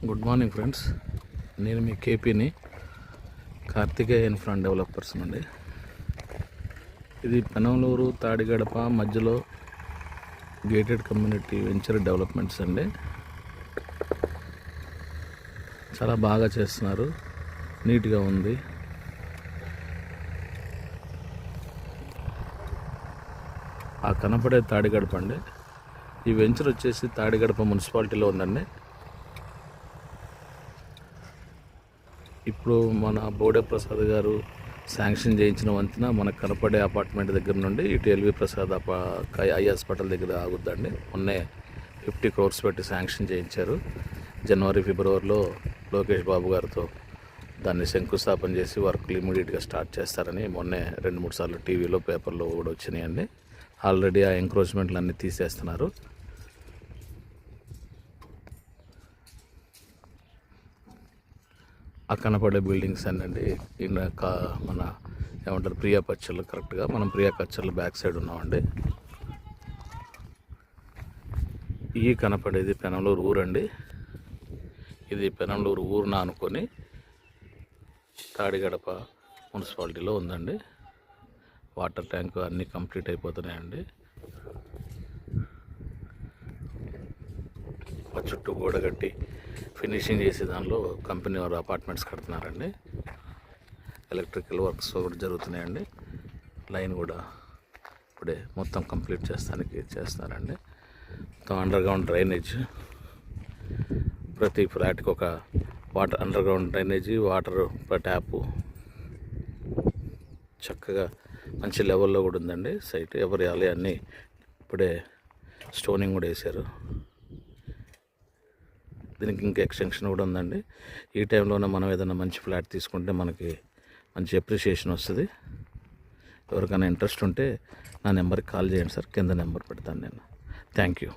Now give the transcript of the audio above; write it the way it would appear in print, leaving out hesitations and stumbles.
Good morning friends, నేను మీ కేపీని Karthikeya infra developers నుండి. ఇది పెనంలూరు తాడిగడప మధ్యలో గేటెడ్ కమ్యూనిటీ వెంచర్ డెవలప్మెంట్స్ అండి. చాలా బాగా చేస్తున్నారు, నీట్గా ఉంది. ఆ కనపడే తాడిగడప అండి. ఈ వెంచర్ వచ్చేసి తాడిగడప మున్సిపాలిటీలో ఉందండి. ఇప్పుడు మన బోడే ప్రసాద్ గారు శాంక్షన్ చేయించిన వంతెన మనకు కనపడే అపార్ట్మెంట్ దగ్గర నుండి ఇటు ఎల్వి ప్రసాద్ ఐ హాస్పిటల్ దగ్గర ఆగుద్దండి. మొన్నే 50 crores పెట్టి శాంక్షన్ చేయించారు. జనవరి ఫిబ్రవరిలో లోకేష్ బాబు గారితో దాన్ని శంకుస్థాపన చేసి వర్క్లు ఇమీడియట్గా స్టార్ట్ చేస్తారని మొన్నే 2-3 సార్లు టీవీలో పేపర్లో కూడా వచ్చినాయండి. ఆల్రెడీ ఆ ఎంక్రోచ్మెంట్లు అన్నీ తీసేస్తున్నారు. ఆ కనపడే బిల్డింగ్స్ అనండి మన ఏమంటారు ప్రియా పచ్చళ్ళు. కరెక్ట్గా మనం ప్రియా పచ్చళ్ళు బ్యాక్ సైడ్ ఉన్నామండి. ఈ కనపడేది పెనంలూరు ఊరండి. ఇది పెనంలూరు ఊరున అనుకొని తాడిగడప మున్సిపాలిటీలో ఉందండి. వాటర్ ట్యాంక్ అన్నీ కంప్లీట్ అయిపోతున్నాయండి. చుట్టూ గోడ కట్టి ఫినిషింగ్ చేసే దానిలో కంపెనీ వారు అపార్ట్మెంట్స్ కడుతున్నారండి. ఎలక్ట్రికల్ వర్క్స్ కూడా జరుగుతున్నాయండి. లైన్ కూడా ఇప్పుడే మొత్తం కంప్లీట్ చేస్తున్నారండి. మొత్తం అండర్ గ్రౌండ్ డ్రైనేజ్, ప్రతి ఫ్లాట్కి ఒక under ground drainage, water tap చక్కగా మంచి లెవెల్లో కూడా ఉందండి. సైట్ ఎవరి అన్నీ ఇప్పుడే స్టోనింగ్ కూడా వేశారు. దీనికి ఇంకా ఎక్స్టెన్షన్ కూడా ఉందండి. ఈ టైంలోనే మనం ఏదైనా మంచి ఫ్లాట్ తీసుకుంటే మనకి మంచి అప్రిషియేషన్ వస్తుంది. ఎవరికైనా ఇంట్రెస్ట్ ఉంటే నా నెంబర్కి కాల్ చేయండి సార్, కింద నెంబర్ పెడతాను నేను. Thank you.